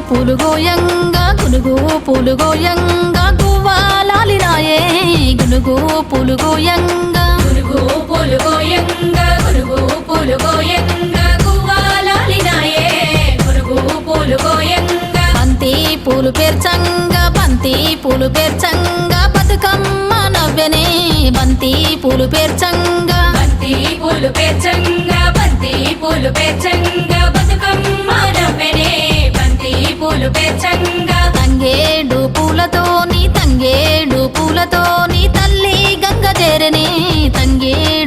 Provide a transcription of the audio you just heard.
పూలు గోయంగా గునుగు పూలు గోయంగా గువ్వాలాలినాయే గునుగు పూలు గోయంగా గునుగు పూలు గోయంగా గునుగు పూలు గోయంగా గువ్వాలాలినాయే గునుగు పూలు గోయంగా బంతి పూలు పేర్చంగా బంతి పూలు పేర్చంగా బతుకమ్మ నవ్వెనే బంతి పూలు పేర్చంగా బంతి పూలు పేర్చంగా బంతి పూలు పేర్చంగా బతుకమ్మ నవ్వెనే బంతి పూలు పేర్చంగా తంగేడు పూలతోని తల్లి గంగ చేరనే తంగేడు